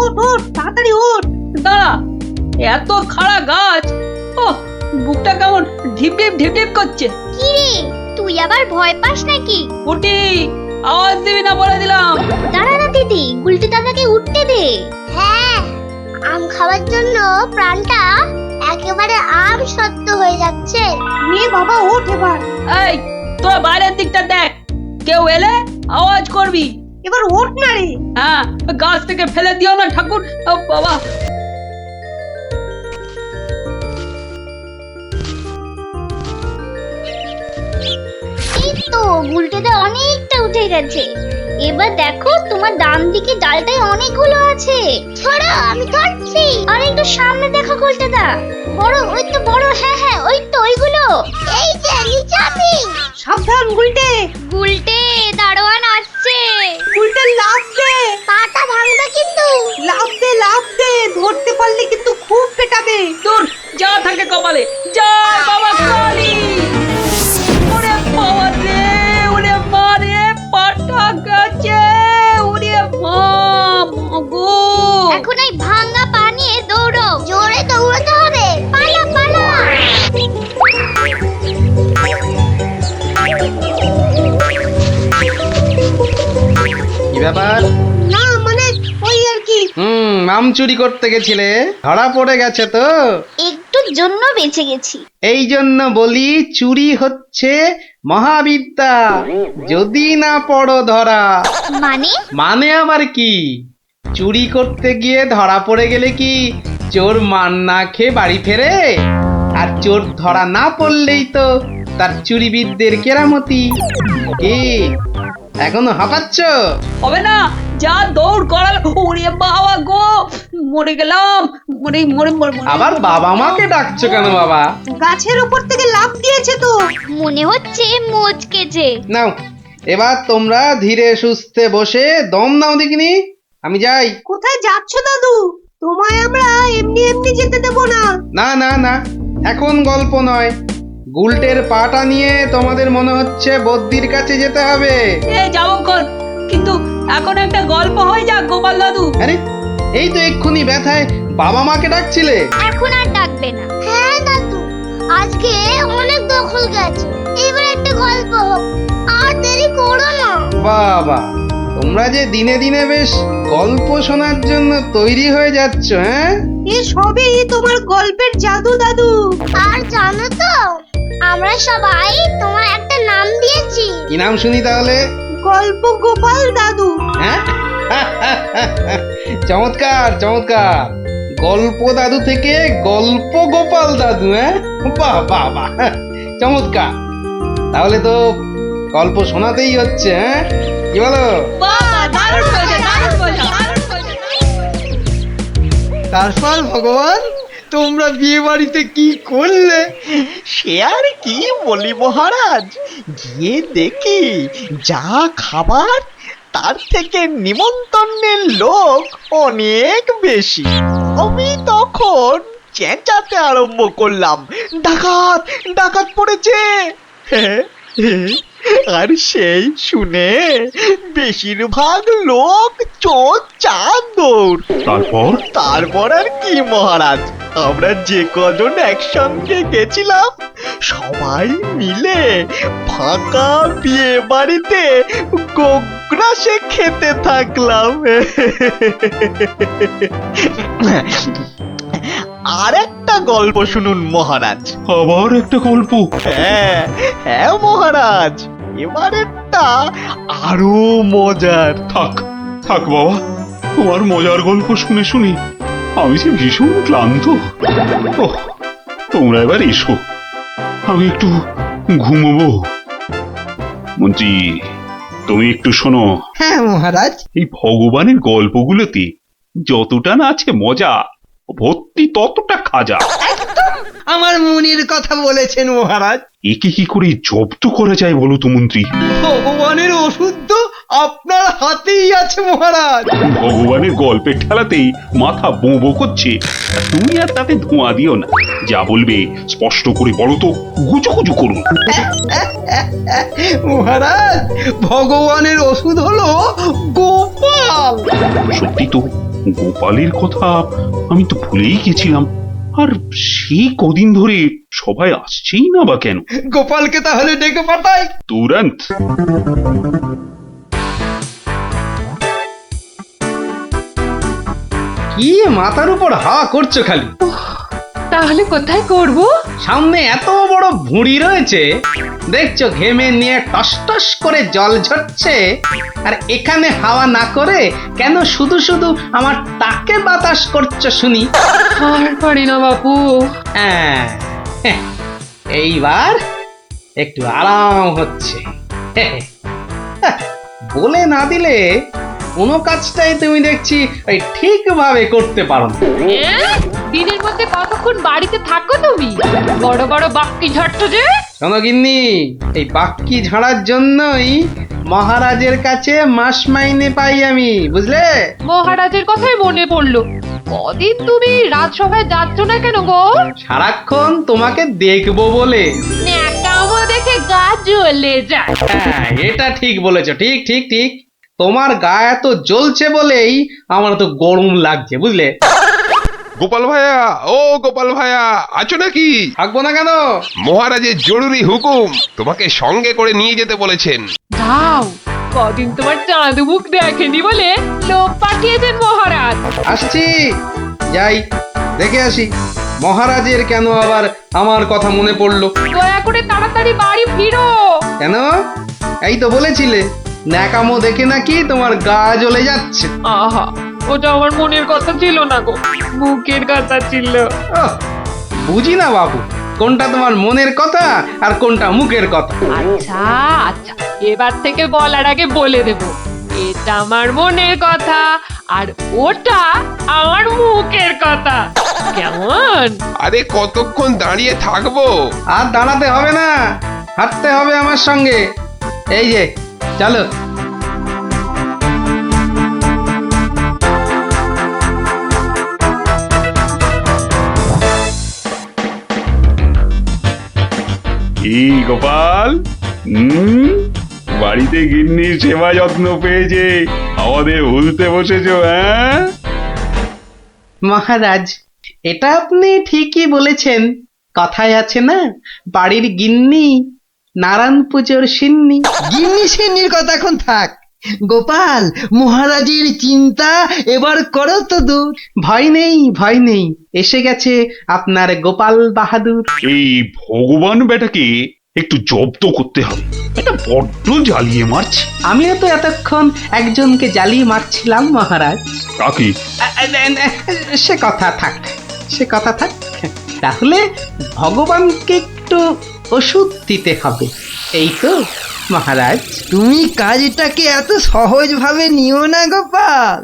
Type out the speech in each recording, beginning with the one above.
ওঠ ওঠ তাড়াতাড়ি ওঠ। দাঁড়া, এত খাড়া গাছ, ও বুকটা কেমন ঢিপ ঢিপ ঢিপ ঢিপ করছে। কি রে, তুই আবার ভয় পাস নাকি? পুটি, আওয়াজ দিবি না বলে দিলাম। দাঁড়া না দিদি, গুলটি দাদাকে উঠতে দে। হ্যাঁ, আম খাওয়ার জন্য প্রাণটা একেবারে আম সত্য হয়ে যাচ্ছে। নে বাবা ওঠ এবার। এই, তোরা বাইরের দিকটা দেখ, কেউ এলে আওয়াজ করবি। এবার ওঠ না রে। হ্যাঁ, গাছ থেকে ফেলে দিও না ঠাকুর। ও বাবা, এই তো গুলটিতে অনেকটা উঠে গেছে। এবার দেখো তোমার ডান দিকে ডালটায় অনেকগুলো আছে। ছড়া, আমি ধরছি। আর একটু সামনে দেখো গুলটিদা, বড়, ওই তো বড়। হ্যাঁ হ্যাঁ, ওই তো ওইগুলো। এই যে নিচে আমি। সাবধান গুলটে। গুলটে, দারোয়ান আসছে। গুলটে লাফ দে। পাটা ভাঙবে কিন্তু। লাফ দে লাফ দে, ধরতে পারলে কিন্তু খুব পেটাবে। তোর যা থাকে কপালে, যা বাবা কালী। ওরে বাবা রে, ওরে মা রে, পাটা গেছে। ওরে মা, মাগো। এখন এই ভাঙা পা নিয়ে দৌড়ো। জোরে দৌড়াতে হবে। পালা পালা। কি ব্যাপার? না মানে ওই আর কি। আম চুরি করতে গেছিলে, ধরা পড়ে গেছে তো। একটুর জন্য বেঁচে গেছি। এই জন্য বলি, চুরি হচ্ছে মহাবিদ্যা, যদি না পড়ো ধরা। মানে? মানে আবার কি? চুরি করতে গিয়ে ধরা পড়ে গেলে কি চোর মান না খেয়ে বাড়ি ফেরে? আর চোর ধরা না পড়লেই তো তার চুরিবিদদের কেরামতি। কি এখনো হাঁপাচ্ছ? হবে না, যা দৌড় করাল। ওরে বাবা গো, মরে গেলাম। মরে মরে মরে মরে। আবার বাবা মাকে ডাকছো কেন বাবা? গাছের উপর থেকে লাফ দিয়েছে তো। মনে হচ্ছে মচকেছে। নাও, এবার তোমরা ধীরে সুস্থে বসে দম নাও দেখিনি। আমি যাই। কোথায় যাচ্ছ দাদু? তোমায় আমরা এমনি এমনি যেতে দেব না। না না না, এখন গল্প নয়। গুলটের পাটা নিয়ে তোমাদের মনে হচ্ছে বদ্যির কাছে যেতে হবে। এ যাবক্ষণ, কিন্তু এখন একটা গল্প হয়ে যাক গোপাল দাদু। আরে, এই তো এক্ষুনি ব্যথায় বাবা মাকে ডাকছিলে। এখন আর ডাকবে না। হ্যাঁ দাদু, আজকে অনেক দখল গেছে। এবার একটা গল্প হোক, আর দেরি করো না। বাবা, তোমরা যে দিনে দিনে বেশ গল্প শোনার জন্য তৈরি হয়ে যাচ্ছ। হ্যাঁ, এ সবই তোমার গল্পের জাদু দাদু। আর জানো তো, আমরা সবাই তোমার একটা নাম দিয়েছি। কি নাম শুনি তাহলে? গল্প গোপাল দাদু। হ্যাঁ, চমৎকার চমৎকার। গল্প দাদু থেকে গল্প গোপাল দাদু। হ্যাঁ, বাহ বাহ বাহ, চমৎকার। তাহলে তো গল্প শোনাতেই হচ্ছে। হ্যাঁ, কি বলো? বাহ, দারুণ হয়েছে, দারুণ হয়েছে, দারুণ হয়েছে। তারপর ভগবান, তোমরা বিয়ে বাড়িতে কি করলে? সে আর কি বলি মহারাজ, গিয়ে দেখি যা খাবার তার থেকে নিমন্ত্রণের লোক অনেক বেশি। আমি তখন চেঁচাতে আরম্ভ করলাম, ডাকাত ডাকাত পড়েছে। আর সেই শুনে বেশিরভাগ লোক চোর চাঁদ দৌড়। তারপর আর কি মহারাজ, আমরা যে কজন একসঙ্গে গেছিলাম সবাই মিলে ফাঁকা বিয়ে বাড়িতে গোগ্রাসে খেতে থাকলাম। আর একটা গল্প শুনুন মহারাজ। আবার একটা গল্প? হ্যাঁ হ্যাঁ মহারাজ, এবারেরটা আরো মজার। থাক থাক বাবা, তোমার মজার গল্প শুনে শুনে আমি যে ভীষণ ক্লান্ত। ওহ, তোমরা এবার এসো, আমি একটু ঘুমোবো। মন্ত্রী, তুমি একটু শোনো। হ্যাঁ মহারাজ। এই ভগবানের গল্পগুলোতে যতটা না আছে মজা, ভর্তি ততটা খাজা। আমার মনের কথা বলেছেন মহারাজ। একে কি করে জব্দ করা যায় বলো তো মন্ত্রী? ভগবানের ওষুধ তো আপনার হাতেই আছে মহারাজ। ভগবানের গল্পের ঠেলাতেই মাথা বো বো করছে, আর তুমি আর তাতে ধোঁয়া দিও না। যা বলবে স্পষ্ট করে বলো তো, গুজুগুজু করুন। মহারাজ, ভগবানের ওষুধ হলো গোপাল। সত্যি তো, গোপালের কথা আমি তো ভুলেই গেছিলাম। আর সেই কদিন ধরে সবাই আসছেই না বা কেন? গোপালকে তাহলে ডেকে পাঠাই। তুরন্ত। কি মাথার উপর হাওয়া করছো খালি? তাহলে কোথায় করব? সামনে এত বড় ভুঁড়ি রয়েছে, দেখছো ঘেমে নিয়ে টস টস করে জল ঝরছে, আর এখানে হাওয়া না করে কেন শুধু শুধু আমার তাকে বাতাস করছো শুনি? আর পারি না বাপু। হ্যাঁ, এইবার একটু আরাম হচ্ছে। বলে না দিলে কোনো কাজটাই তুমি দেখছি ওই ঠিকভাবে করতে পারো না। দিনের মধ্যে কতক্ষণ বাড়িতে থাকো তুমি? বড় বড় বাক্কি ঝাড়ছো যে। শোনো গিন্নি, এই বাক্কি ঝাড়ার জন্যই মহারাজের কাছে মাস মাইনে পাই আমি, বুঝলে? মহারাজের কথাই মনে পড়লো। কদিন তুমি রাজসভায় যাচ্ছ না কেন গো? সারাক্ষণ তোমাকে দেখবো বলে। ন্যাকামো দেখে গা জ্বলে যায়। হ্যাঁ, এটা ঠিক বলেছো, ঠিক ঠিক ঠিক। তোমার গা এত জ্বলছে বলেই আমার তো গরম লাগছে, বুঝলে? গোপাল ভাইয়া, ও গোপাল ভাইয়া, আছো নাকি? থাকবো না কেন? মহারাজের জরুরি হুকুম, তোমাকে সঙ্গে করে নিয়ে যেতে বলেছেন। যাও, কদিন তোমার চাঁদ মুখ দেখেনি বলে লোক পাঠিয়েছেন মহারাজ। আসছি, যাই দেখে আসি মহারাজের কেন আবার আমার কথা মনে পড়লো। দয়া করে তাড়াতাড়ি বাড়ি ফিরো। কেন? এই তো বলেছিলে ন্যাকামো দেখে নাকি তোমার গা জ্বলে যাচ্ছে। আহা, ওটা আমার মনের কথা ছিল না গো, মুখের কথা ছিল। ওহ, বুঝি না বাবু, কোনটা তোমার মনের কথা আর কোনটা মুখের কথা। আচ্ছা আচ্ছা, এবার থেকে বলার আগে বলে দেব, এটা আমার মনের কথা আর ওটা আমার মুখের কথা। কেমন? আরে কতক্ষণ দাঁড়িয়ে থাকবো? আর দাঁড়াতে হবে না, হাঁটতে হবে আমার সঙ্গে। এই যে চলো। কি গোপাল, বাড়িতে গিন্নির সেবা যত্ন পেয়েছে আমাদের ভুলতে বসেছো? হ্যাঁ মহারাজ, এটা আপনি ঠিকই বলেছেন। কথায় আছে না, বাড়ির গিন্নি নারায়ণ পুজোর সিন্নি। গিন্নি সিন্নির কথা এখন থাক। গোপাল, মহারাজের চিন্তা এবার করো তো দূর। ভয় নেই, ভয় নেই, এসে গেছে আপনার গোপাল বাহাদুর। এই ভগবান বেটাকে একটু জব্দ করতে হবে, এটা বড্ড জ্বালিয়ে মারছে। আমিও তো এতক্ষণ একজনকে জ্বালিয়ে মারছিলাম মহারাজ। কাকে? সে কথা থাক, সে কথা থাক। তাহলে ভগবানকে একটু ওষুধ দিতে হবে, এই তো মহারাজ। তুমি কাজটাকে এত সহজভাবে নিও না গোপাল,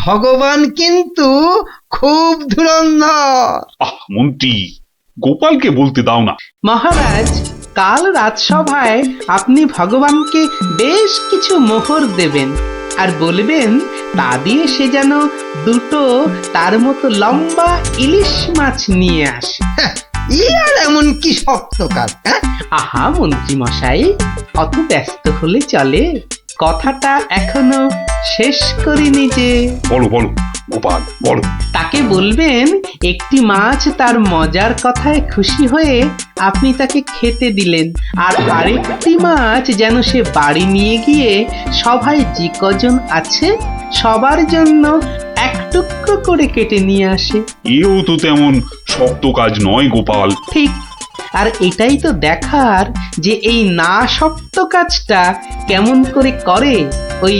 ভগবান কিন্তু খুব ধুরন্ধর। মন্ত্রী, গোপালকে বলতে দাও না। মহারাজ, কাল রাজসভায় আপনি ভগবানকে বেশ কিছু মোহর দেবেন আর বলবেন তা দিয়ে সে যেন দুটো তার মতো লম্বা ইলিশ মাছ নিয়ে আসে। ই আর এমন কি শক্ত কাজ? আহা মন্ত্রী মশাই, অত ব্যস্ত হলে চলে? কথাটা এখনো শেষ করিনি যে। বলো বলো গোপাল, বলো। তাকে বলবেন একটি মাছ তার মজার কথায় খুশি হয়ে আপনি তাকে খেতে দিলেন, আর আরেকটি মাছ যেন সে বাড়ি নিয়ে গিয়ে সবাই যে কজন আছে সবার জন্য এক টুকরো করে কেটে নিয়ে আসে। এও তো তেমন শক্ত কাজ নয় গোপাল। ঠিক, আর এটাই তো দেখার যে এই না শক্ত কাজটা কেমন করে করে ওই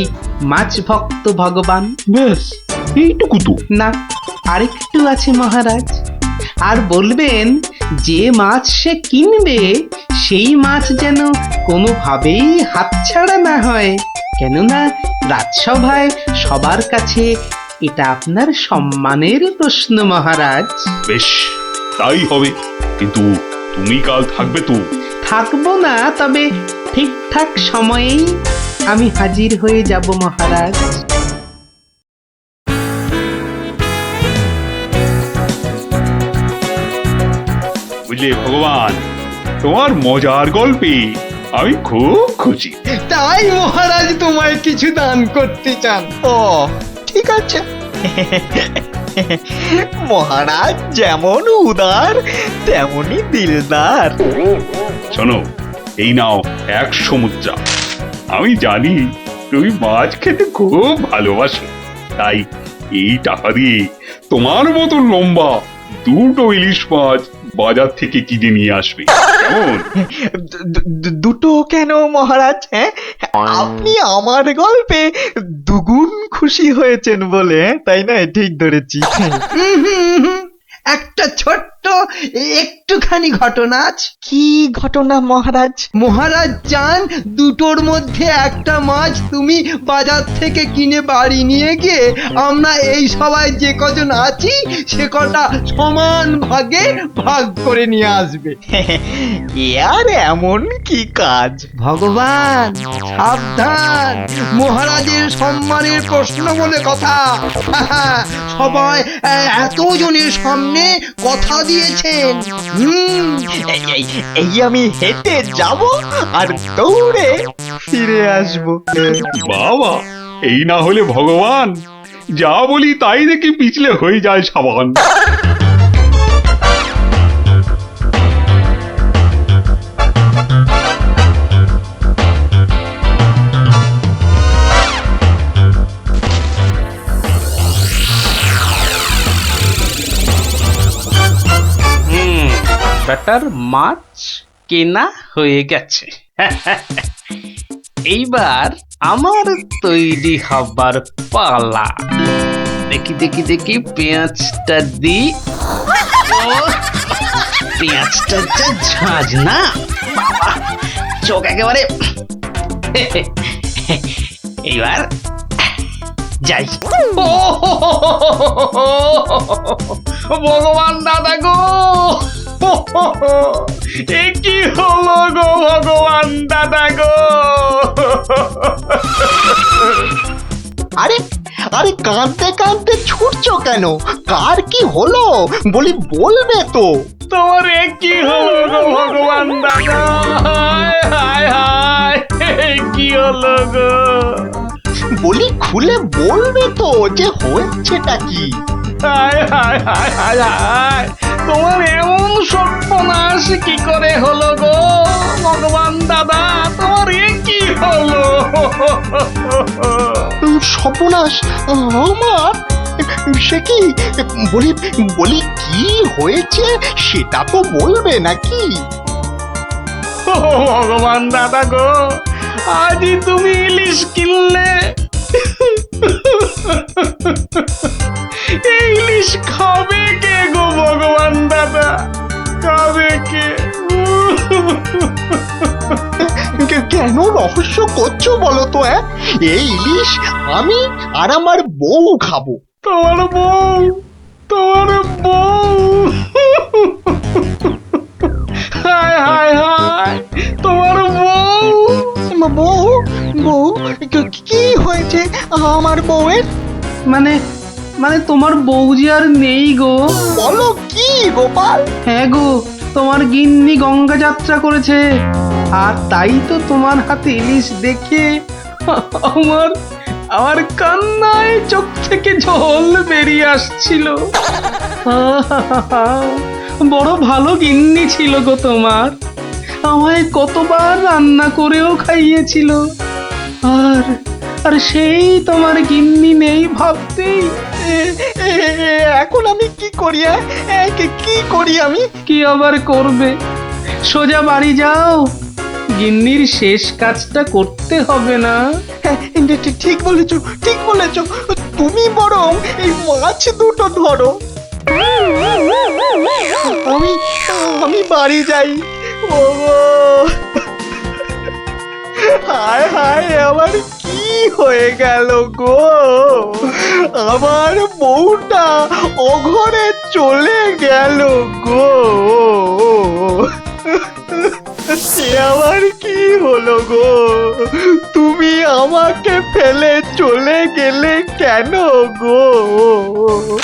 মাছ ভক্ত ভগবান। ব্যাস এইটুকু তো? না, আরেকটু আছে মহারাজ। আর বলবেন যে মাছ সে কিনবে সেই মাছ যেন কোনোভাবেই হাতছাড়া না হয়, কেননা রাজসভায় সবার কাছে এটা আপনার সম্মানের প্রশ্ন মহারাজ। বেশ, তাই হবে, কিন্তু তুমি কাল থাকবে তো? থাকবো না, তবে ঠিকঠাক সময়েই আমি হাজির হয়ে যাব মহারাজ। বুঝলে ভগবান, তোমার মজার গল্পে আমি খুব খুশি। তাই মহারাজ তোমায় কিছু দান করতে চান। ও ঠিক আছে, মহারাজ যেমন উদার তেমনি দিলদার। শোনো, এই নাও 100 মুদ্রা। আমি জানি তুমি মাছ খেতে খুব ভালোবাসো, তাই এই টাকা দিয়ে তোমার মতো লম্বা 2টো ইলিশ মাছ বাজার থেকে কিনে নিয়ে আসবে, কেমন? দুটো কেন মহারাজ? হ্যাঁ, আপনি আমার গল্পে দুগুণ খুশি হয়েছেন বলে, তাই না? ঠিক ধরেছি। একটা ছোট্ট একটুখানি ঘটনা আছে। কি ঘটনা মহারাজ? মহারাজ চান দুটোর মধ্যে একটা মাছ তুমি বাজার থেকে কিনে বাড়ি নিয়ে গিয়ে আমরা এই সবাই যে কজন আছি সে কটা সমান ভাগে ভাগ করে নিয়ে আসবে। এ আর এমন কি কাজ? ভগবান সাবধান, মহারাজের সম্মানের প্রশ্ন বলে কথা। সবাই এতজনের সামনে কথা দিয়েছেন। এই আমি হেঁটে যাব আর দৌড়ে ফিরে আসবো। বাবা, এই না হলে ভগবান, যা বলি তাই দেখি পিছলে হয়ে যায় সাবান। ব্যাটার মাছ কেনা হয়ে গেছে। এইবার আমার তৈরি হবার পালা। দেখি দেখি দেখি পেঁয়াজটা দি। পেঁয়াজটা যা ঝাঁজ না, বাবা, চোখ একেবারে। এইবার যাই। ভগবান দাদা গো, এ কি হলো গো ভগবান দাদা গো! আরে আরে, কাঁদতে কাঁদতে ছুটছো কেন? কার কি হলো বলি, বলবে তো? তোমার এ কি হলো গো ভগবান দাদা! হায় হায় হায়, কি হলো গো? বলি খুলে বলবে তো যে হয়েছেটা কি? হায় হায় হায় হায় হায়, তোমার এমন সর্বনাশ কি করে হলো গো ভগবান দাদা! তোমার এ কি হলো? সর্বনাশ আমার? সে কি? বলি বলি কি হয়েছে সেটা তো বলবে নাকি? ও ভগবান দাদা গো, আজই তুমি ইলিশ কিনলে। এই ইলিশ খাবে কে গো ভগবান দাদা? খাবে কে? কেন রহস্য করছো বলো তো? এই ইলিশ আমি আর আমার বউ খাবো। তোমার বউ? তোমার বউ? হায় হায় হায়, তোমার বউ? বউ? বউ? কি হয়েছে আমার বউয়ের? মানে মানে তোমার বউ যে আর নেই গো। বলো কি গোপাল? হ্যাঁ গো, তোমার গিন্নি গঙ্গা যাত্রা করেছে, আর তাই তো তোমার হাতে ইলিশ দেখে আমার আমার কান্নায় চোখ থেকে জল বেরিয়ে আসছিল। বড় ভালো গিন্নি ছিল গো তোমার, আমায় কতবার রান্না করেও খাইয়েছিল। আর আর সেই তোমার গিন্নি নেই ভাবতেই এখন আমি কি করি? কি করি আমি? কি আবার করবে? সোজা বাড়ি যাও, গিন্নির শেষ কাজটা করতে হবে না? ঠিক বলেছো, ঠিক বলেছো। তুমি বরং এই মাছ দুটো ধরো, আমি আমি বাড়ি যাই। ও হায় হায়, আমার কি হয়ে গেল গো? আমার বউটা অঘরে চলে গেল গো। সে আবার কি হলো গো? তুমি আমাকে ফেলে চলে গেলে কেন গো?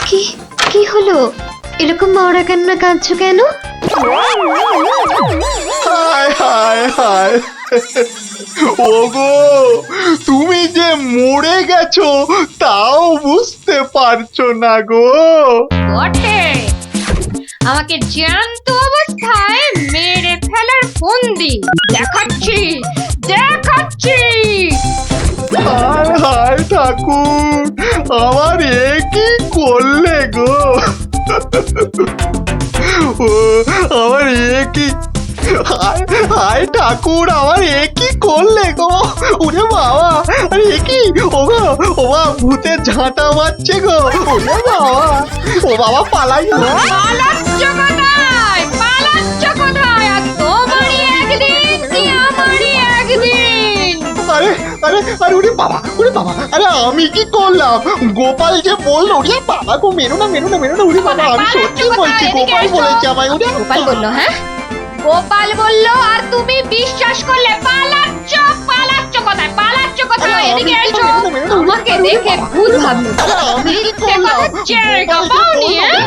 কি কি হলো? এরকম মরা কান্না কাঁদছো কেন? হায় হায় হায়, ওগো, তুমি যে মরে গেছো তাও বুঝতে পারছো না গো। বটে, আমাকে জ্যান্ত অবস্থায় মেরে ফেলার ফন্দি দেখাচ্ছি দেখাচ্ছি। হায় হায় ঠাকুর, আমার এ কি করলে গো? ও আমার এ কি, হায় হায় ঠাকুর, আমার এ কি করলে গো? ওরে বাবা, আরে এ কি? ও গো, ও বাবা, ভূতের ঝাঁটা মারছে গো। ওরে বাবা, ও বাবা, পালাই গো। পালাচ্ছ কোথায়? পালাচ্ছ কোথায়? আর তোমারই একদিন কি আমারই একদিন। আরে আরে আরে, ওরে বাবা, ওরে বাবা, আরে আমি কি করলাম? গোপাল যে বললো, ওরে বাবা গো, মেরো না মেরো না মেরো না, ওরে বাবা, আমি সত্যি বলছি, গোপাল বলেছে আমায়। ওরে গোপাল বললো? হ্যাঁ, গোপাল বললো আর তুমি বিশ্বাস করলে? পালাচ্ছ পালাচ্ছ কোথায়? পালাচ্ছ কোথায়? এদিকে এসো, আমাকে দেখে ভূত ভাবলো। আমি কি মিথ্যে করলাম? কথা জায়গা পাওনি, হ্যাঁ?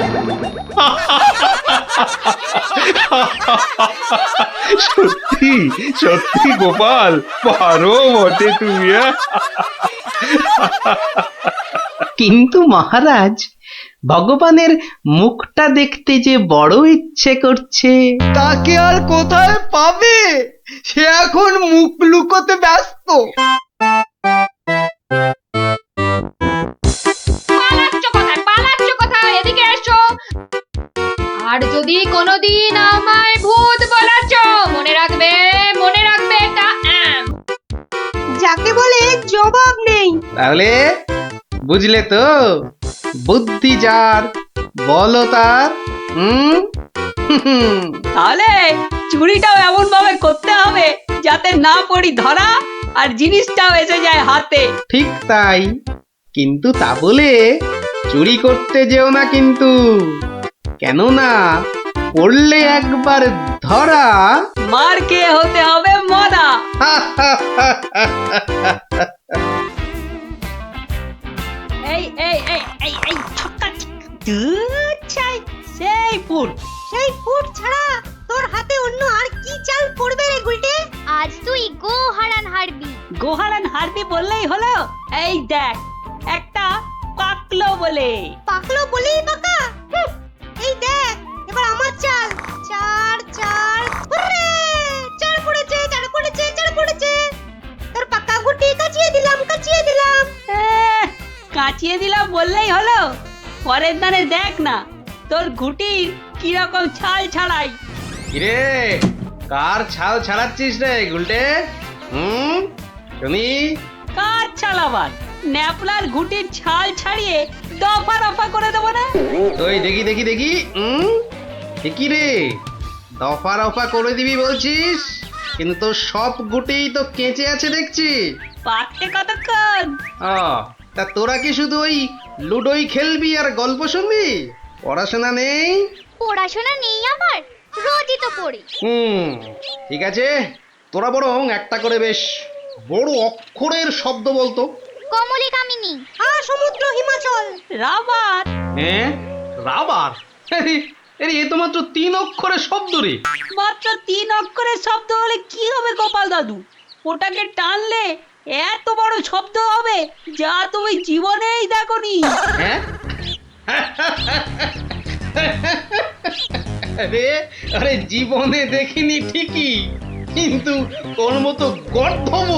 সত্যি সত্যি গোপাল, পারো বটে তুমি। কিন্তু মহারাজ, ভগবানের মুখটা দেখতে যে বড় ইচ্ছে করছে। তাকে আর কোথায় পাবে? সে এখন মুখ লুকোতে ব্যস্ত। পালাচ্ছ কোথায়? পালাচ্ছ কোথায়? এদিকে এসো। আর যদি কোনোদিন আমায় ভূত বলেছ, মনে রাখবে, মনে রাখবে এটা যাকে বলে জবাব নেই। তাহলে বুঝলে তো, বুদ্ধি যার, বলো তার। তাহলে চুরিটাও এমন ভাবে করতে হবে যাতে না পড়ি ধরা আর জিনিসটাও এসে যায় হাতে। ঠিক তাই, কিন্তু তা বলে চুরি করতে যেও না কিন্তু, কেননা পড়লে একবার ধরা। মার খেয়ে হতে হবে মরা। এই এই এই এই এই ছক্কা, দুধ চাই, সেই ফুট। সেই ফুট ছাড়া তোর হাতে অন্য আর কি চাল পড়বে রে গুলটে? আজ তুই গো হারান হারবি। গোহারান হারবি বললেই হলো? এই দেখ, একটা পাকলো বলে। পাকলো বলেই পাকা? এই দেখ, এবার আমার চাল। চার চার, হুররে! চার পড়েছে, চার পড়েছে, চার পড়েছে। তোর পাকা গুটি কাচিয়ে দিলাম, কাচিয়ে দিলাম। কাচিয়ে দিলাম বললেই হলো? পরের দানে দেখ না তোর ঘুটির কিরকম ছাল ছাড়াই। কিরে, কার ছাল ছাড়াচ্ছিস রে গুলটে? শুনি। কার ছাল আবার? ন্যাপলার ঘুটির ছাল ছাড়িয়ে দফা রফা করে দেবো না? ওই দেখি দেখি দেখি, কি রে, দফা রফা করে দিবি বলছিস? কিন্তু তোর সব গুটেই তো কেঁচে আছে দেখছি। পাকতে কতক্ষণ? তা তোরা কি শুধু ওই লুডোই খেলবি আর গল্প শুনবি? পড়াশোনা নেই? পড়াশোনা নেই আমার, রোজই তো পড়ি। ঠিক আছে, তোরা বরং একটা করে বেশ বড় অক্ষরের শব্দ বলতো। কমলি কামিনী। সমুদ্র হিমাচল। রাবার। হ্যাঁ, রাবার? এ তো মাত্র 3 অক্ষরের শব্দ রে। মাত্র 3 অক্ষরের শব্দ হলে কি হবে গোপাল দাদু? ওটাকে টানলে এত বড় শব্দ হবে যা তুমি জীবনেই দেখোনি। হ্যাঁ? আরে জীবনে দেখিনি ঠিকই, কিন্তু তোর মতো গর্ধব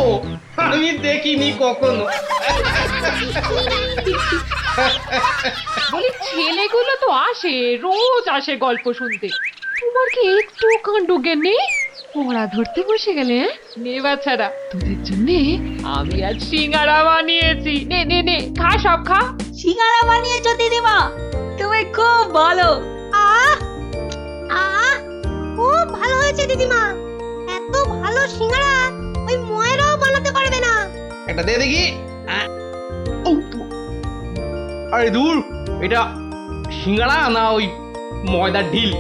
আমি দেখিনি কখনো। বলি ছেলেগুলো তো আসে, রোজ আসে গল্প শুনতে, তোমার কি একটু কাণ্ড জ্ঞান নেই? পড়া ধরতে বসে গেলে? নে বাচ্চারা, তোদের জন্য আমি আজ সিঙ্গারা বানিয়েছি। নে নে নে, খা, সব খা। সিঙ্গারা বানিয়েছো দিদিমা? তুমি খুব ভালো। খুব ভালো হয়েছে দিদিমা। এত ভালো সিঙ্গারা ওই ময়রাও বানাতে পারবে না। একটা দে দেখি। আরে দূর, এটা সিঙ্গাড়া না ওই ময়দার ঢিল?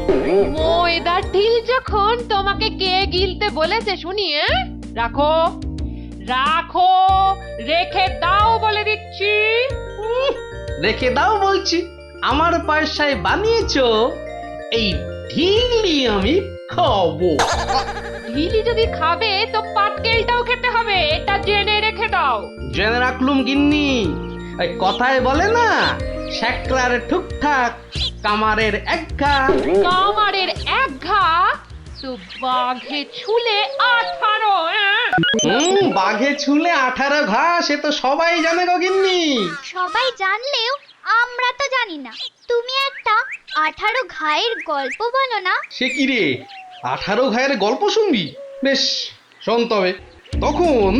ময়দার ঢিল যখন তোমাকে কে গিলতে বলেছে শুনি? রাখো রাখো, রেখে দাও বলে দিচ্ছি। রেখে দাও বলছি? আমার পয়সায় বানিয়েছো? এই ঢিল নিয়ে আমি খাবো। ঢিলি যদি খাবে তো পাটকেলটাও খেতে হবে, এটা জেনে রেখে দাও। জেনে রাখলুম গিন্নি। ওই কথায় বলে না, শ্যাকরার ঠুকঠাক কামারের এক ঘা। কামারের এক ঘা তো বাঘে ছুলে 18। বাঘে ছুলে 18 ঘা, সে তো সবাই জানে গো গিন্নি। সবাই জানলেও আমরা তো জানি না। তুমি একটা 18 ঘায়ের গল্প বলো না। সে কি রে, 18 ঘায়ের গল্প শুনবি? বেশ, শোন তবে। তখন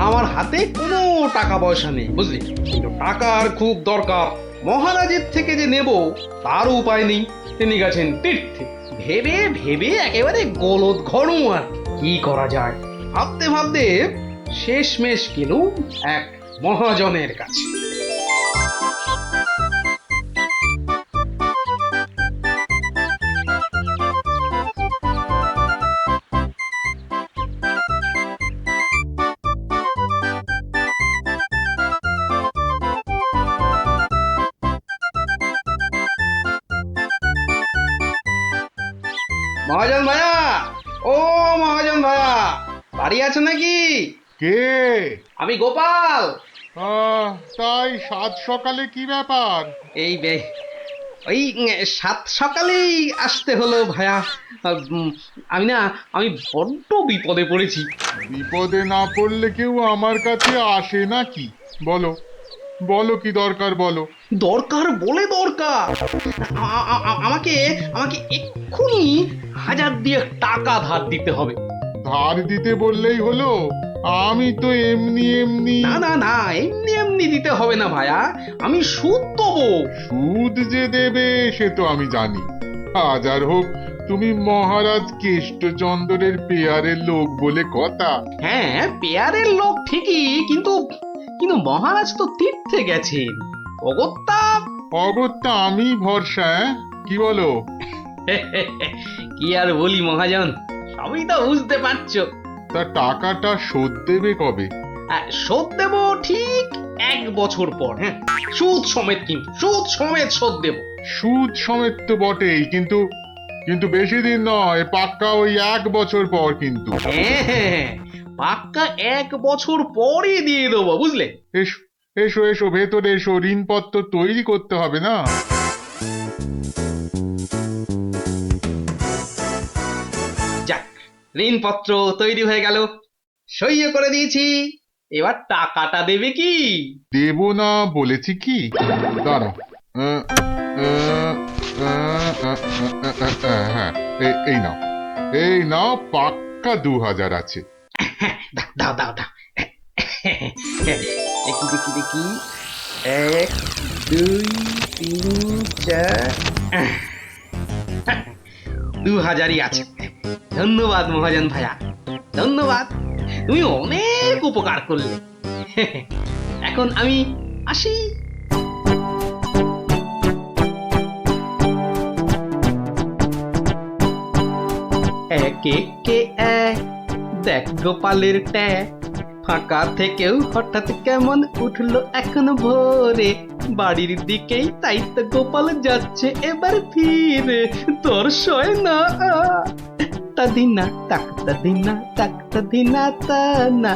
আমার হাতে কোনো টাকা পয়সা নেই, বুঝলি, কিন্তু টাকার খুব দরকার। মহারাজের থেকে যে নেব তার উপায় নেই। তিনি গেছেন তীর্থে। ভেবে ভেবে একেবারে গলদ ঘনু। আর কি করা যায় ভাবতে ভাবতে শেষমেশ গেলুম এক মহাজনের কাছে। মহাজন ভাইয়া, ও মহাজন ভাইয়া, বাড়ি আছে নাকি? কে? আমি গোপাল। তাই সাত সকালে কি ব্যাপার? এই ওই 7 সকালেই আসতে হলো ভাইয়া। আমি বড্ড বিপদে পড়েছি। বিপদে না পড়লে কেউ আমার কাছে আসে নাকি? বলো বলো, কি দরকার বলো। দরকার বলে দরকার। আমাকে এক্ষুনি 1000 দিয়ে টাকা ধার দিতে হবে। ধার দিতে বললেই হলো? আমি তো এমনি এমনি। না না না, এমনি এমনি দিতে হবে না ভাইয়া, আমি সুদ দেবো। সুদ যে দেবে সে তো আমি জানি। হাজার হোক তুমি মহারাজ কেষ্টচন্দ্রের পেয়ারের লোক বলে কথা। হ্যাঁ, পেয়ারের লোক ঠিকই, কিন্তু মহারাজ তো তীর্থে গেছেন। অগত্যা আমি ভরসা। কি বলো? কি আর বলি মহাজন, সবই তো বুঝতে পারছো। তা টাকাটা শোধ দেবে কবে? শোধ দেব ঠিক 1 বছর পর। হ্যাঁ, সুদ সমেত, কিন্তু সুদ সমেত শোধ দেব। সুদ সমেত তো বটেই, কিন্তু বেশি দিন নয়, পাক্কা ওই 1 বছর পর কিন্তু। হ্যাঁ, পাক্কা 1 বছর পরই দিয়ে দেবো, বুঝলে। এসো এসো এসো, ভেতরে এসো, ঋণপত্র তৈরি করতে হবে না? যাক, ঋণপত্র তৈরি হয়ে গেল, সইও করে দিয়েছি। এবার টাকাটা দেবে কি? দেব না বলেছি কি? দাঁড়াও। হ্যাঁ, এই নাও পাক্কা 2000 আছে। দাও দাও দাও। দেখি 1 2 3 4 2000ই আছে। ধন্যবাদ মহাজন ভাইয়া, ধন্যবাদ। তুমি অনেক উপকার করলে। এখন আমি আসি। একে এক দেখ গোপালের ট্যাগ, ফাঁকা থেকেও হঠাৎ কেমন উঠলো এখন ভোরে। বাড়ির দিকেই তাই তো গোপাল যাচ্ছে এবার ফিরে। তোর সয় না তাদিনা তাকতা দিনা তাকতা দিনা তা না,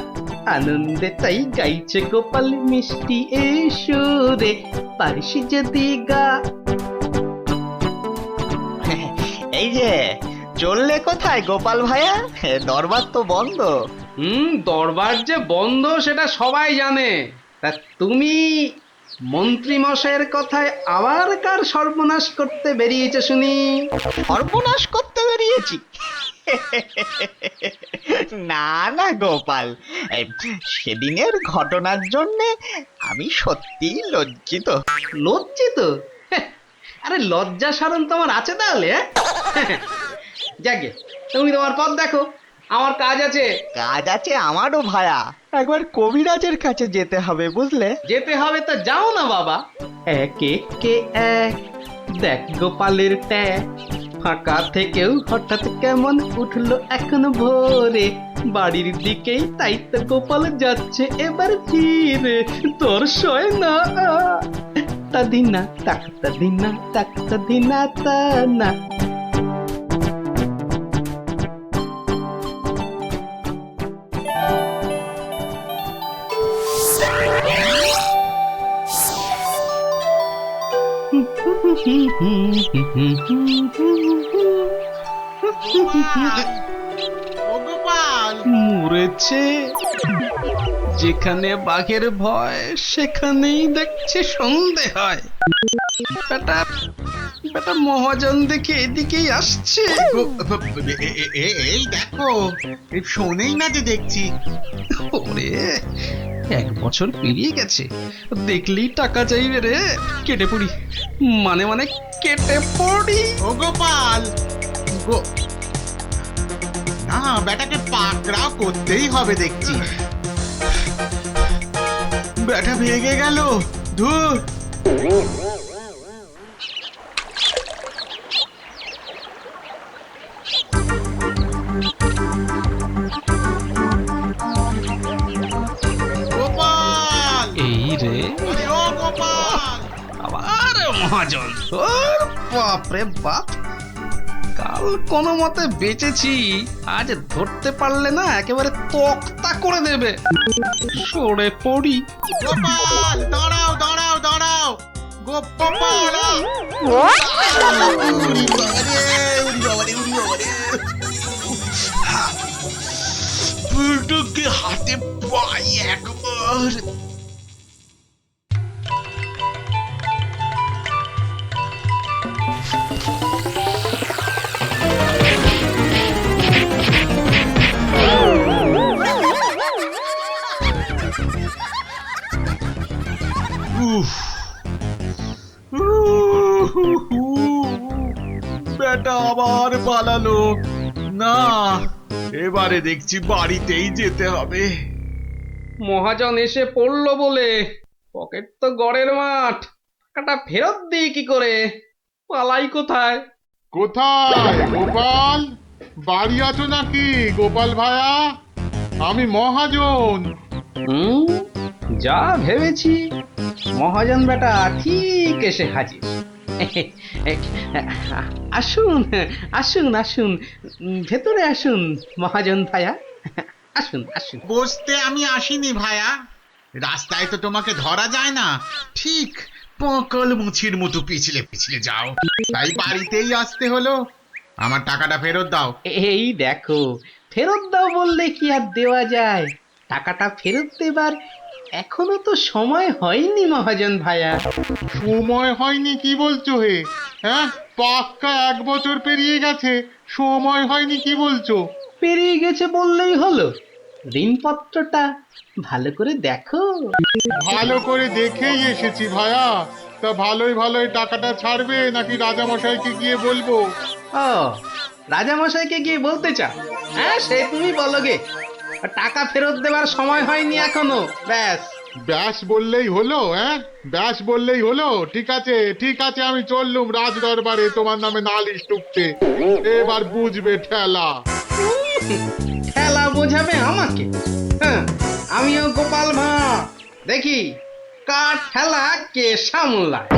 আনন্দে তাই গাইছে গোপাল মিষ্টি এই সুরে। পারিস যদি গা। এই যে চললে কোথায় গোপাল ভাইয়া? দরবার তো বন্ধ। দরবার যে বন্ধ সেটা সবাই জানে। তা তুমি মন্ত্রী মশাইয়ের কথায় আবার কার সর্বনাশ করতে বেরিয়েছে শুনি? সর্বনাশ করতে বেরিয়েছি? না না গোপাল, সেদিনের ঘটনার জন্যে আমি সত্যিই লজ্জিত। লজ্জিত? আরে লজ্জা শরম তোমার আছে তাহলে? যাকে, তুমি তোমার পথ দেখো, আমার কাজ আছে। কাজ আছে আমারও ভায়া, একবার কবিরাজের কাছে যেতে হবে বুঝলে। যেতে হবে তো যাও না বাবা। একে এক দেখ গোপালের ট্যাগ, ফাঁকা থেকেও হঠাৎ কেমন উঠলো এখন ভোরে। বাড়ির দিকেই তাই তো গোপাল যাচ্ছে এবার ফিরে। তোর সয় না তাদিনা তাকতা দিনা তাকতা দিনা তা না। মরেছে। যেখানে বাঘের ভয় সেখানেই দেখছে সন্ধে হয়। বেটা বেটা মহাজন দেখে এদিকেই আসছে। এই দেখো, শোনেই না যে দেখছি। ওরে 1 বছর পেরিয়ে গেছে, দেখলেই টাকা চাইবে রে। কেটে পড়ি, মানে মানে কেটে পড়ি। ও গোপাল, না বেটাকে পাকড়াও করতেই হবে দেখছি। বেটা ভেগে গেল। ধুর, গোপাল, এই রে ও গোপাল, আবার মহাজন। ওর বাপরে বাপ, কাল কোনো মতে বেঁচেছি, আজ ধরতে পারলে না একেবারে তক্তা করে দেবে। সরে পড়ি। গোপাল, দাঁড়াও দাঁড়াও দাঁড়াও। গোপাল, বুলটুকে হাতে পাই একবার। বেটা আবার পালালো। না, এবারে দেখছি বাড়িতেই যেতে হবে। মহাজন এসে পড়লো বলে পকেট তো গড়ের মাঠ, টাকাটা ফেরত দিই কি করে? পালাই কোথায়? কোথায় গোপাল? বাড়ি আছো নাকি গোপাল ভায়া? আমি মহাজন। যা ভেবেছি, মহাজন বেটা ঠিক এসে হাজির। আসুন আসুন আসুন, ভেতরে আসুন মহাজন ভায়া, আসুন আসুন। বসতে আমি আসিনি ভায়া, রাস্তায় তো তোমাকে ধরা যায় না, ঠিক পকল মুছির মতো পিছলে পিছলে যাও, তাই বাড়িতেই আসতে হলো। আমার টাকাটা ফেরত দাও। এই দেখো, ফেরত দাও বললে কি আর দেওয়া যায়? টাকাটা ফেরত দেবার এখনো তো সময় হয়নি মহাজন ভায়া। সময় হয়নি কি বলছো হে? হ্যাঁ, পাক্কা 1 বছর পেরিয়ে গেছে, সময় হয়নি কি বলছো? পেরিয়ে গেছে বললেই হলো? ঋণপত্রটা ভালো করে দেখো। ভালো করে দেখেই এসেছি ভায়া। তা ভালোই ভালোই টাকাটা ছাড়বে নাকি রাজামশাইকে গিয়ে বলবো? ও, রাজামশাইকে গিয়ে বলতে চাও? হ্যাঁ, সে তুমি বলো গে। টাকা ফেরত দেবার সময় হয়নি এখনো, ব্যাস। ব্যাস বললেই হলো? হ্যাঁ, ব্যাস বললেই হলো? ঠিক আছে ঠিক আছে, আমি চললুম রাজ দরবারে তোমার নামে নালিশ টুকতে। এবার বুঝবে ঠেলা। ঠেলা বোঝাবে আমাকে? হ্যাঁ, আমিও গোপাল ভাঁড়, দেখি কার ঠেলা কে সামলায়।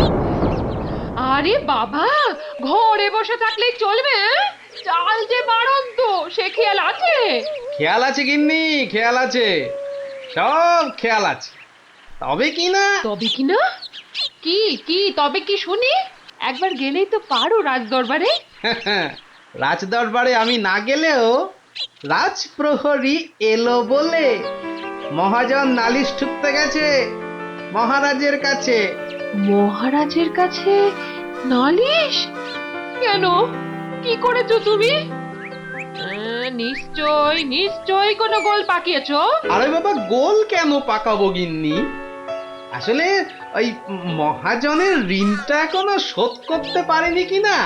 আরে বাবা, ঘরে বসে থাকলেই চলবে? চাল যে বাড়ন্ত, সে খেয়াল আছে? খেয়াল আছে গিন্নি, খেয়াল আছে, সব খেয়াল আছে। তবে কি না? তবে কি না? কি কি তবে কি শুনি? একবার গেলেই তো পারো রাজদরবারে। রাজদরবারে আমি না গেলেও রাজপ্রহরী এলো বলে মহাজন নালিশ ঠুকতে গেছে মহারাজের কাছে। মহারাজের কাছে নালিশ? কেন, কি করেছো তুমি? নিশ্চয় নিশ্চয় কোনো গোল পাকিয়েছো। আরে বাবা, গোল কেন পাকাবো গিন্নি? আসলে ওই মহাজনের ঋণটা এখনো শোধ করতে পারেনি কিনা।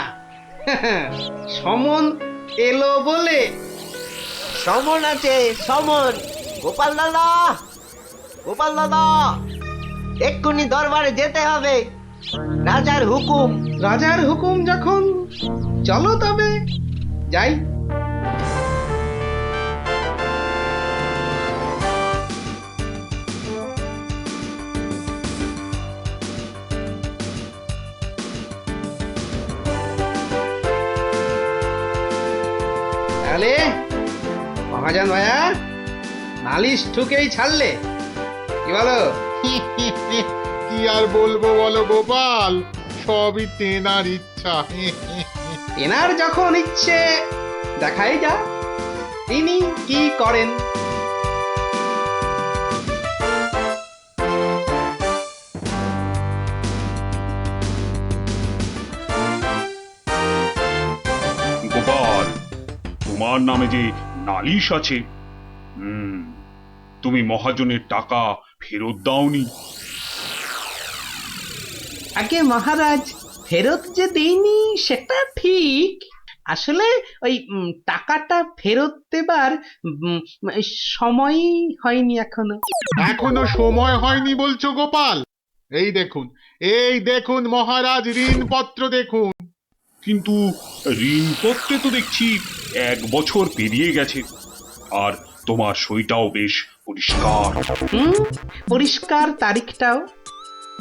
সমন এলো বলে। সমন আছে, সমন। গোপাল দাদা, গোপাল দাদা, এক্ষুনি দরবারে যেতে হবে, রাজার হুকুম। রাজার হুকুম যখন, চলো তবে যাই। তাহলে মহাজন ভাইয়া নালিশ ঠুকেই ছাড়লে, কি বলো? কি আর বলবো বলো গোপাল, সবই তেনার ইচ্ছা। এনার যখন ইচ্ছে দেখাই যা তিনি কি করেন। গোপাল, তোমার নামে যে নালিশ আছে, তুমি মহাজনের টাকা ফেরত দাওনি। আগে মহারাজ, ফেরত যে দেইনি সেটা ঠিক, আসলে ওই টাকাটা ফেরত দেবার সময়ই হয়নি এখনো। এখনো সময় হয়নি বলছো গোপাল? এই দেখুন মহারাজ, ঋণপত্র দেখুন। কিন্তু ঋণপত্রে তো দেখছি 1 বছর পেরিয়ে গেছে, আর তোমার সইটাও বেশ পরিষ্কার। পরিষ্কার তারিখটাও।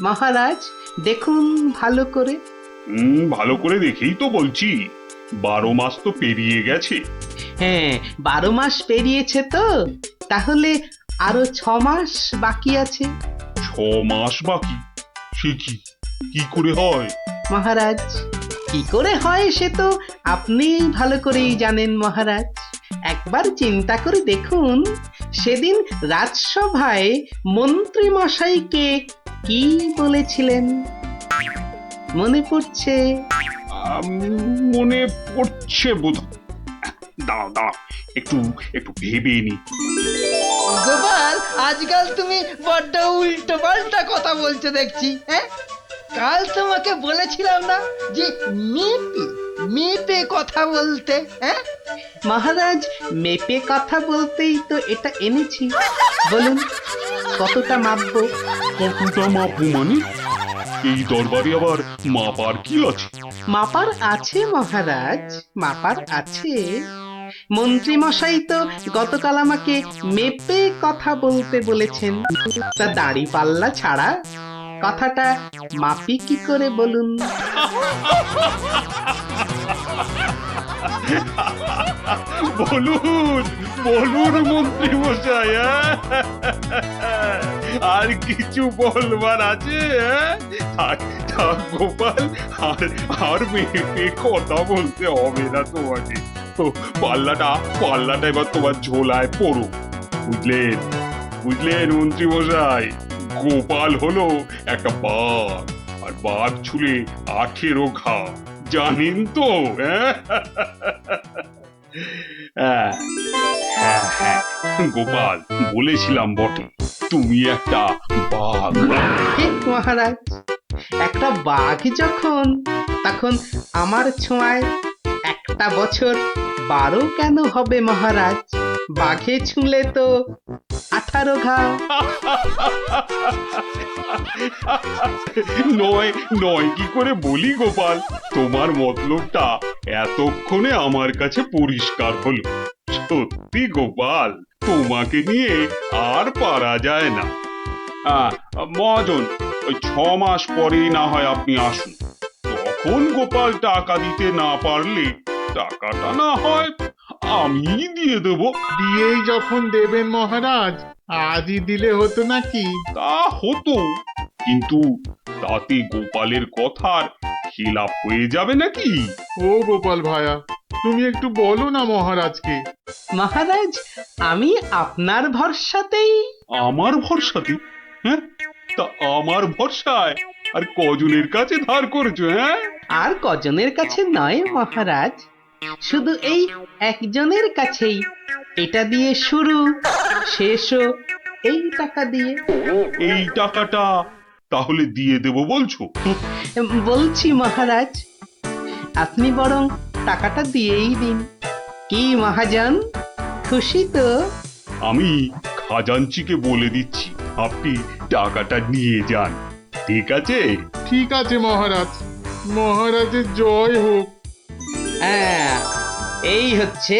মহারাজ দেখুন ভালো করে। ভালো করে দেখেই তো বলছি, 12 মাস তো পেরিয়ে গেছে। হ্যাঁ, 12 মাস পেরিয়েছে তো, তাহলে আরো 6 মাস বাকি আছে। 6 মাস বাকি? সে কি করে হয় মহারাজ? কি করে হয় সে তো আপনি ভালো করেই জানেন মহারাজ। একবার চিন্তা করে দেখুন, সেদিন রাজসভায় মন্ত্রী মশাইকে কি বলেছিলেন? মনে পড়ছে? মনে পড়ছে বোধ। দাঁড়াও একটু ভেবে নি। গোপাল, আজকাল তুমি বড্ড উল্টো পাল্টা কথা বলছো দেখছি। হ্যাঁ, কাল তোমাকে বলেছিলাম না যে মেপে কথা বলতে? হ্যাঁ মহারাজ, মেপে কথা বলতেই তো এটা এনেছি। বলুন কতটা মাপবো? কতটা মাপবো মানে? এই দরবারে আবার মাপার কি আছে? মাপার আছে মহারাজ, মাপার আছে। মন্ত্রী মশাই তো গতকাল আমাকে মেপে কথা বলতে বলেছেন, তা দাড়ি পাল্লা ছাড়া কথাটা মাপি কি করে বলুন? বলুন মন্ত্রী মশাই, আর কিছু বলবার আছে? গোপাল, আর মেপে কথা বলতে হবে না তোমাকে। পাল্লাটা এবার তোমার ঝোলায় পড়ো। বুঝলেন মন্ত্রী মশাই? গোপাল হলো একটা বাঘ, আর বাঘ ছুলে 18 ঘা, জানেন তো? হ্যাঁ, গোপাল, বলেছিলাম বটে, তুমি একটা বাঘ। ঠিক মহারাজ, একটা বাঘ যখন, তখন আমার ছোঁয়ায় একটা বছর 12 কেন হবে মহারাজ? বাঘে ছুঁলে তো 18 ঘা। নয় কি করে বলি গোপাল? তোমার মতলবটা এতক্ষণে আমার কাছে পরিষ্কার হলো। সত্যি গোপাল, তোমাকে নিয়ে আর পারা যায় না। মহাজন, ওই 6 মাস পরেই না হয় আপনি আসুন। তখন গোপাল টাকা দিতে না পারলে টাকাটা না হয় আমি দিয়ে দেব। দিয়েই যখন দেবেন মহারাজ, আজই দিলে হতো নাকি? তা হতো, কিন্তু তাতে গোপালের কথার খিলাপ হয়ে যাবে নাকি? ও গোপাল ভায়া, তুমি একটু বলো না মহারাজকে। মহারাজ, আমি আপনার ভরসাতেই। আমার ভরসাতে? হ্যাঁ, তা আমার ভরসায় আর কজনের কাছে ধার করেছো? হ্যাঁ, আর কজনের কাছে নয় মহারাজ, শুধু এই একজনের কাছেই। এটা দিয়ে শুরু, শেষও এই টাকা দিয়ে। এই টাকাটা তাহলে দিয়ে দেব বলছো? বলছি মহারাজ, আপনি বরং টাকাটা দিয়েই দিন। কি মহাজন, খুশি তো? আমি খাজাঞ্চিকে বলে দিচ্ছি, আপনি টাকাটা নিয়ে যান। ঠিক আছে? ঠিক আছে মহারাজ, মহারাজের জয় হোক। হ্যাঁ, এই হচ্ছে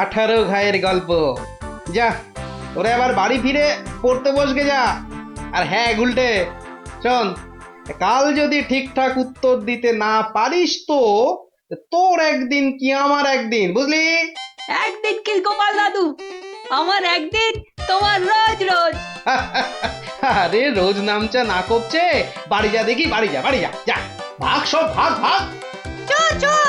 18 ঘায়ের গল্প। যা, ওরা আবার বাড়ি ফিরে পড়তে বসবে যা। আর হ্যাঁ গুলটে, শোন, কাল যদি ঠিকঠাক উত্তর দিতে না পারিস তো তোর একদিন কি আমার একদিন, বুঝলি? একদিন কি গোপাল দাদু, আমার একদিন, তোমার রোজ রোজ। আরে রোজ নামচা না করছে, বাড়ি যা দেখি, বাড়ি যা যা। ভাগ সব ভাগ ভাগ চোর চোর